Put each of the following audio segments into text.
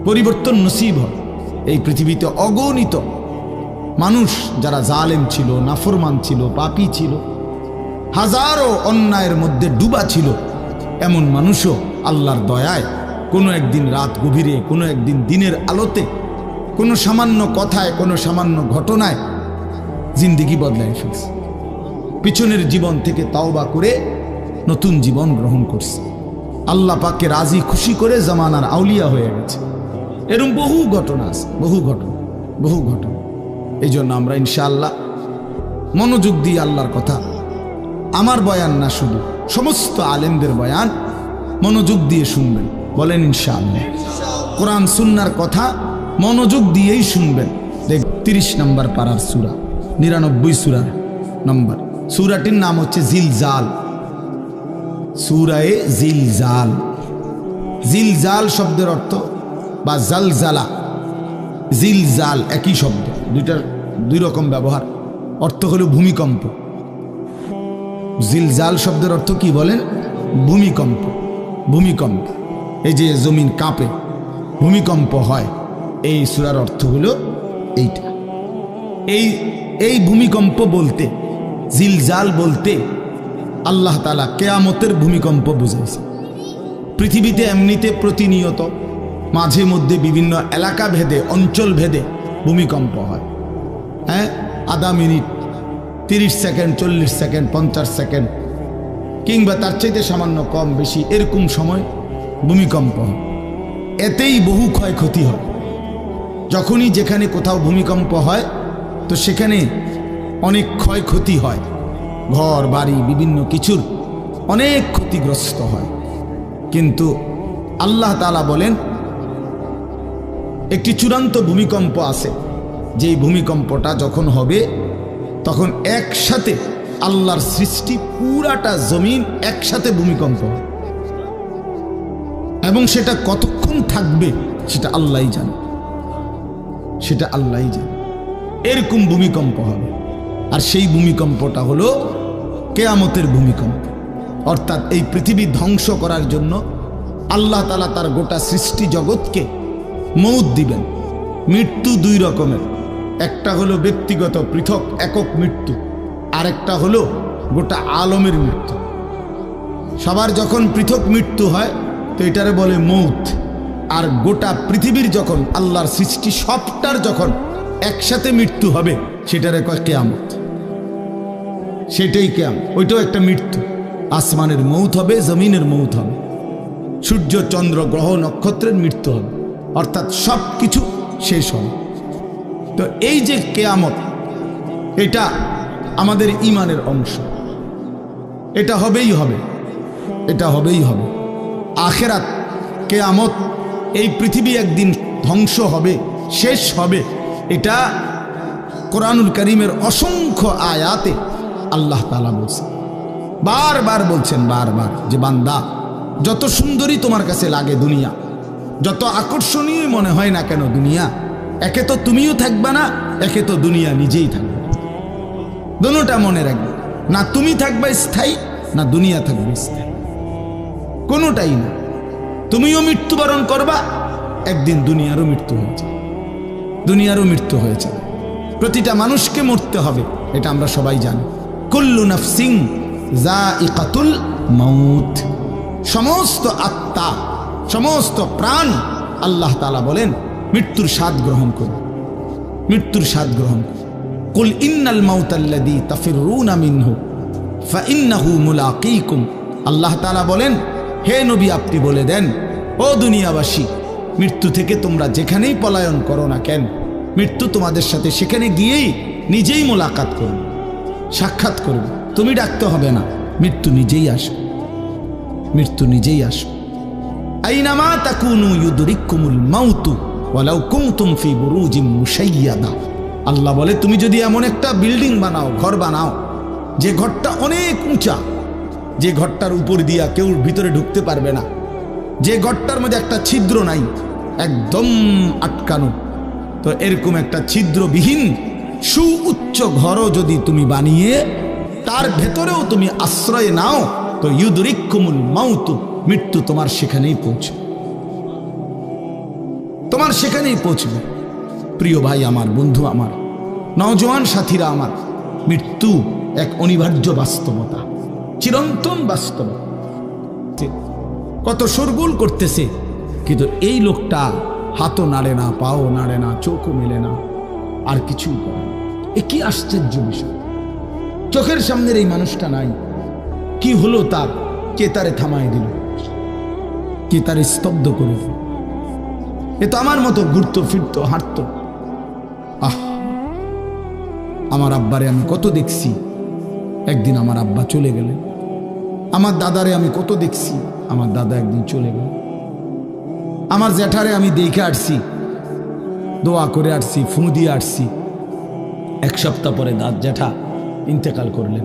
পরিবর্তন নসিব হয়। এই পৃথিবীতে অগণিত মানুষ যারা জালেম ছিল, নাফরমান ছিল, পাপী ছিল, হাজারো অন্যায়ের মধ্যে ডুবা ছিল, এমন মানুষও আল্লাহর দয়ায় কোনো একদিন রাত গভীরে, কোনো একদিন দিনের আলোতে, কোনো সামান্য কথায়, কোনো সামান্য ঘটনায় জিন্দেগি বদলায় ফেলছে। পিছনের জীবন থেকে তাওবা করে নতুন জীবন গ্রহণ করছে। আল্লাহ পাককে রাজি খুশি করে জামানার আউলিয়া হয়ে গেছে। এরকম বহু ঘটনা আছে, বহু ঘটনা। এই জন্য আমরা ইনশাআল্লাহ মনোযোগ দিয়ে আল্লাহর কথা, আমার বয়ান না শুধু, সমস্ত আলেমদের বয়ান মনোযোগ দিয়ে শুনবেন। বলেন ইনশাআল্লাহ। কোরআন সুন্নাহর কথা মনোযোগ দিয়েই শুনবেন। দেখ 30 নম্বর পারার সূরা, 99 সূরার নম্বর। সূরাটির নাম হচ্ছে জিলজাল, সূরায়ে জিলজাল। জিলজাল শব্দের অর্থ বা জালজালা, জিলজাল একই শব্দ, দুই রকম ব্যবহার। অর্থ হলো ভূমিকম্প। জিলজাল শব্দের অর্থ কি বলেন? ভূমিকম্প। ভূমিকম্প, এই যে জমিন কাঁপে, ভূমিকম্প হয়, এই সূরার অর্থ হলো এইটা। এই ভূমিকম্প বলতে, জিলজাল বলতে আল্লাহ তাআলা কিয়ামতের ভূমিকম্প বুঝাইছে। পৃথিবীতে এমনিতে প্রতিনিয়ত মাঝে মধ্যে বিভিন্ন এলাকা ভেদে, অঞ্চল ভেদে ভূমিকম্প হয়। হ্যাঁ, আধা মিনিট, 30 সেকেন্ড, 40 সেকেন্ড, 50 সেকেন্ড, কিংবা তার চাইতে সামান্য কম বেশি এরকম সময় ভূমিকম্প হয়। এতেই বহু ক্ষয়ক্ষতি হয়। যখনই যেখানে কোথাও ভূমিকম্প হয় তো সেখানে অনেক ক্ষয়ক্ষতি হয়, ঘর বাড়ি বিভিন্ন কিছুর অনেক ক্ষতিগ্রস্ত হয়। কিন্তু আল্লাহ তাআলা বলেন একটি চূড়ান্ত ভূমিকম্প আছে, যেই ভূমিকম্পটা যখন হবে তখন একসাথে আল্লাহর সৃষ্টি পুরাটা জমিন একসাথে ভূমিকম্প হবে, এবং সেটা কতক্ষণ থাকবে সেটা আল্লাহই জানে, সেটা আল্লাহই জানে। এরকম ভূমিকম্প হবে। আর সেই ভূমিকম্পটা হলো কিয়ামতের ভূমিকম্প। অর্থাৎ এই পৃথিবী ধ্বংস করার জন্য আল্লাহ তাআলা তার গোটা সৃষ্টি জগৎকে মউত দিবেন। মৃত্যু দুই রকমের, একটা হলো ব্যক্তিগত পৃথক একক মৃত্যু, আরেকটা হলো গোটা আলমের মৃত্যু। সবার যখন পৃথক মৃত্যু হয় তো এটারে বলে মউত। আর গোটা পৃথিবীর যখন আল্লাহর সৃষ্টি সবটার যখন একসাথে মৃত্যু হবে সেটারে কয় কিয়ামত। সেটাই কিয়ামত, ওইটাও একটা মৃত্যু। আসমানের মউত হবে, জমিনের মউত হবে, সূর্য চন্দ্র গ্রহ নক্ষত্রের মৃত্যু হবে, অর্থাৎ সব কিছু শেষ হবে। তো এই যে কিয়ামত, এটা আমাদের ঈমানের অংশ, এটা হবেই হবে, এটা হবেই হবে। আখিরাত, কিয়ামত, এই পৃথিবী একদিন ধ্বংস হবে, শেষ হবে, এটা কোরআনুল কারীমের অসংখ্য আয়াতে আল্লাহ তাআলা বলছেন, বারবার বলছেন, বারবার, যে বান্দা যত সুন্দরী তোমার কাছে লাগে দুনিয়া, যত আকর্ষণীয় মনে হয় না কেন দুনিয়া, একে তো তুমিও থাকবা না, একে তো দুনিয়া নিজেই থাকবে। দুটোটা মনে রাখবে, না তুমি থাকবে স্থায়ী, না দুনিয়া থাকবে স্থায়ী, কোনোটাই না। তুমিও মৃত্যুবরণ করবা, একদিন দুনিয়ারও মৃত্যু হয়েছে, দুনিয়ারও মৃত্যু হয়েছে। প্রতিটা মানুষকে মরতে হবে, এটা আমরা সবাই জানি। কুল্লু নাফসিন যায়িকাতুল মাউত, সমস্ত আত্মা, সমস্ত প্রাণ, আল্লাহ তাআলা বলেন মৃত্যুর স্বাদ গ্রহণ করুন, মৃত্যুর স্বাদ গ্রহণ করুন। কুল ইন্নাল মাউতাল্লাযী তাফিরুনা মিনহু ফাইন্নাহু মুলাকীকুম। আল্লাহ তাআলা বলেন, হে নবী আপনি বলে দেন, ও দুনিয়াবাসী, মৃত্যু থেকে তোমরা যেখানেই পলায়ন করো না কেন, মৃত্যু তোমাদের সাথে সেখানে গিয়েই নিজেই মোলাকাত করবে, সাক্ষাৎ করবে। তুমি ডাকতে হবে না, মৃত্যু নিজেই আসবে, মৃত্যু নিজেই আসবে। আইনামা তাকুনু ইউদরিকুমুল মাউতু ওয়ালাউ কুনতুম ফি বুরুজিম মুশাইয়াদা। আল্লাহ বলে, তুমি যদি এমন একটা বিল্ডিং বানাও, ঘর বানাও, যে ঘরটা অনেক উঁচা, যে ঘরটার উপর দিয়া কেউ ভিতরে ঢুকতে পারবে না, যে ঘরটার মধ্যে একটা ছিদ্র নাই, একদম আটকানো, তো এরকম একটা ছিদ্রবিহীন সুউচ্চ ঘরও যদি তুমি বানিয়ে তার ভেতরেও তুমি আশ্রয় নাও, তো ইউদরিকুমুল মাউতু, মৃত্যু তোমার সেখানেই পৌঁছে। তোমার সেখানেই পৌঁছবে। প্রিয় ভাই আমার, বন্ধু আমার, নওজোয়ান সাথীরা আমার, মৃত্যু এক অনিবার্য বাস্তবতা, চিরন্তন বাস্তবতা। কত শোরগোল করতেছে, কিন্তু এই লোকটা হাতও নাড়ে না, পাও নাড়ে না, চোখও মেলে না, আর কিছুই করে না। এ কি আশ্চর্য বিষয়! চোখের সামনের এই মানুষটা নাই, কি হলো তার? কে তারে থামায় দিল? কে তারে স্তব্ধ করে দিল? এ তো আমার মতো ঘুরতো ফিরতো, হাঁটতো। আহ, আমার আব্বারে আমি কত দেখছি, একদিন আমার আব্বা চলে গেলেন। আমার দাদারে আমি কত দেখছি, আমার দাদা একদিন চলে গেল। আমার জ্যাঠারে আমি দেখে আসছি, দোয়া করে আসছি, ফু দিয়ে আসছি। এক সপ্তাহ পরে জ্যাঠা ইন্তেকাল করলেন।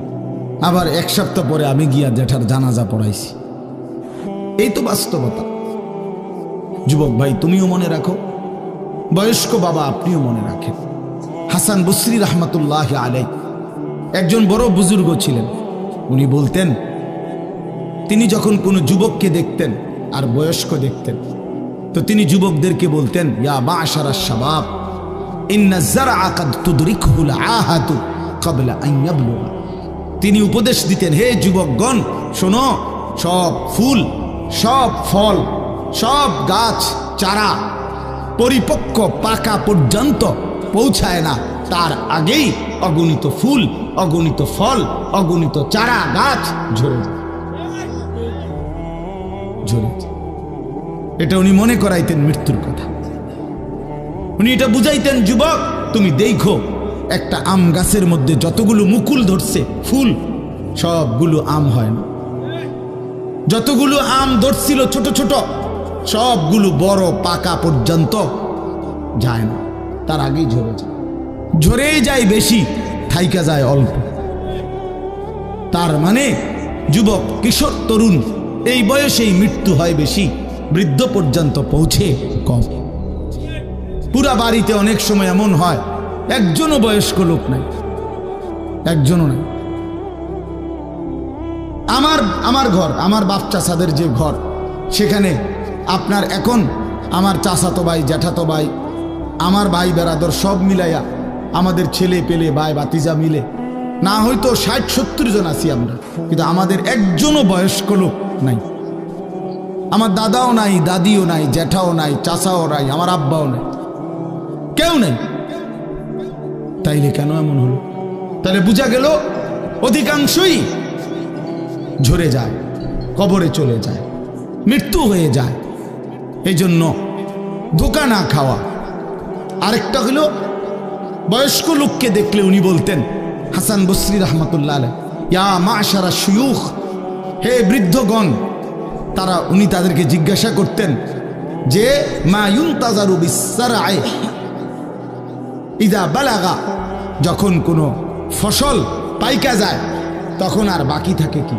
আবার এক সপ্তাহ পরে আমি গিয়া জ্যাঠার জানাজা পড়াইছি। এই তো বাস্তবতা। যুবক ভাই, তুমিও মনে রাখো, বয়স্ক বাবা আপনিও মনে রাখেন। হাসান বসরি রহমতুল্লাহ আলাই একজন বড় বুজুর্গ ছিলেন। উনি বলতেন, তিনি যখন কোনো যুবককে দেখতেন আর বয়স্ক দেখতেন, তো তিনি যুবকদেরকে বলতেন, ইয়া মাশারাশ শাবাব ইন্না যারআ কাদ তুদরিকুল আহাতু ক্বাবলা আন ইয়াবলুগা। তিনি উপদেশ দিতেন, হে যুবকগণ শোনো, সব ফুল, সব ফল, সব গাছ চারা পরিপক্ক পাকা পর্যন্ত পৌঁছায় না, তার আগেই অগণিত ফুল, অগণিত ফল, অগণিত চারা গাছ ঝরে যায়। এটা উনি মনে করাইতেন মৃত্যুর কথা। উনি এটা বুঝাইতেন, যুবক তুমি দেখো, একটা আম গাছের মধ্যে যতগুলো মুকুল ধরছে ফুল, সবগুলো আম হয় না। যতগুলো আম ধরছিল ছোট ছোট, সবগুলো বড় পাকা পর্যন্ত যায় না, তার আগেই ঝরে যায়। ঝরেই যায় বেশি, থাইকা যায় অল্প। তার মানে যুবক, কিশোর, তরুণ এই বয়সেই মৃত্যু হয় বেশি, বৃদ্ধ পর্যন্ত পৌঁছে কম। পুরা বাড়িতে অনেক সময় এমন হয় একজনও বয়স্ক লোক নাই, একজনও নাই। আমার ঘর, আমার বাপ চাচাদের যে ঘর, সেখানে আপনার এখন আমার চাচাতো ভাই, জ্যাঠাতো ভাই, আমার ভাই বেরাদর সব মিলাইয়া আমাদের ছেলে পেলে ভাই বাতিজা মিলে না হয়তো 60-70 জন আছি আমরা, কিন্তু আমাদের একজনও বয়স্ক লোক নাই। আমার দাদাও নাই, দাদিও নাই, জ্যাঠাও নাই, চাচাও নাই, আমার আব্বাও নাই, কেউ নাই। তাইলে কেন এমন হলো? তাহলে বোঝা গেল অধিকাংশই ঝরে যায়, কবরে চলে যায়, মৃত্যু হয়ে যায়। এই জন্য ধোঁকা না খাওয়া। আরেকটা হলো, বয়স্ক লোককে দেখলে উনি বলতেন, হাসান বসরি রহমতুল্লাহ আলাইহি, ইয়া মাশারা শুয়ুখ, হে বৃদ্ধগণ। উনি তাদেরকে জিজ্ঞাসা করতেন যে, মা ইউনতাজারু বিসসারআ ইযা বালাগা, যখন কোনো ফসল পাইকা যায় তখন আর বাকি থাকে কি?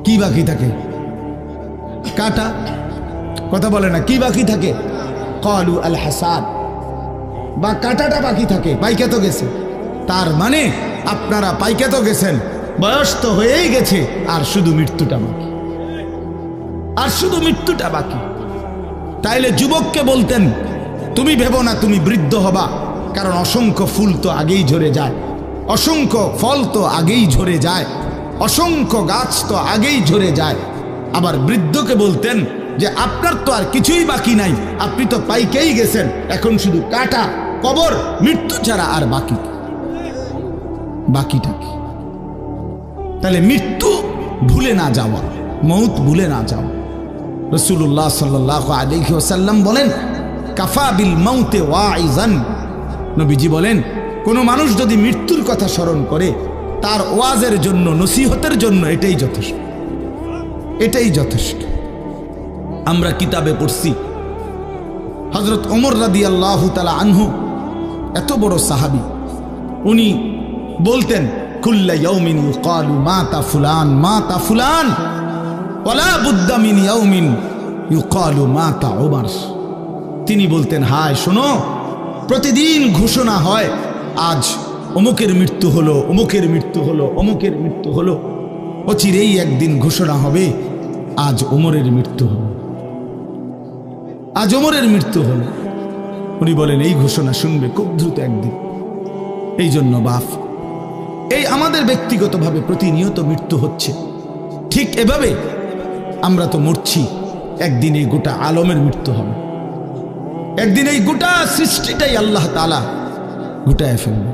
কি বাকি থাকে? কাটা। কথা বলে না, কি বাকি থাকে? ক্বালু আল হাসাদ, বা কাটাটা বাকি থাকে, পাইকা তো গেছে। তার মানে আপনারা পাইকা তো গেছেন, বয়স তো হয়েই গেছে, আর শুধু মৃত্যুটা বাকি, আর শুধু মৃত্যুটা বাকি। তাইলে যুবককে বলতেন, তুমি ভেবো না তুমি বৃদ্ধ হবা, কারণ অসংখ্য ফুল তো আগেই ঝরে যায়, অসংখ্য ফল তো আগেই ঝরে যায়, অসংখ্য গাছ তো আগেই ঝরে যায়। আবার বৃদ্ধকে বলতেন যে আপনার তো আর কিছুই বাকি নাই, আপনি তো পাইকেই গেছেন, এখন শুধু কাটা, কবর, মৃত্যু ছাড়া আর বাকিটা কি? তাহলে মৃত্যু ভুলে না যাওয়া, মৌত ভুলে না যাওয়া। রাসূলুল্লাহ সাল্লাল্লাহু আলাইহি ওয়াসাল্লাম বলেন, কাফা বিল মাউতে ওয়াইজান। নবীজি বলেন, কোনো মানুষ যদি মৃত্যুর কথা স্মরণ করে, তার ওয়াজের জন্য, নসিহতের জন্য এটাই যথেষ্ট, এটাই যথেষ্ট। আমরা কিতাবে পড়ছি, হযরত ওমর রাদিয়াল্লাহু তাআলা আনহু, এত বড় সাহাবী, উনি বলতেন, কুল্লা ইয়াউমিন ইউকালু মাতা ফুলান মাতা ফুলান ওয়ালা বুদ্দা মিন ইয়াউমিন ইউকালু মাতা ওমর। তিনি বলতেন, হায় শোনো, প্রতিদিন ঘোষণা হয় আজ অমুকের মৃত্যু হলো, অমুকের মৃত্যু হলো, অমুকের মৃত্যু হলো। অচিরেই একদিন ঘোষণা হবে আজ ওমরের মৃত্যু হলো। আজ ওমরের মৃত্যু হলো, উনি বলেন এই ঘোষণা শুনবে খুব দ্রুত একদিন। এই জন্য বাপ, এই আমাদের ব্যক্তিগতভাবে প্রতিনিয়ত মৃত্যু হচ্ছে, ঠিক এভাবে আমরা তো মরছি, একদিন এই গোটা আলমের মৃত্যু হবে, একদিন এই গোটা সৃষ্টিটাই আল্লাহ তাআলা গোটায় ফেলবে।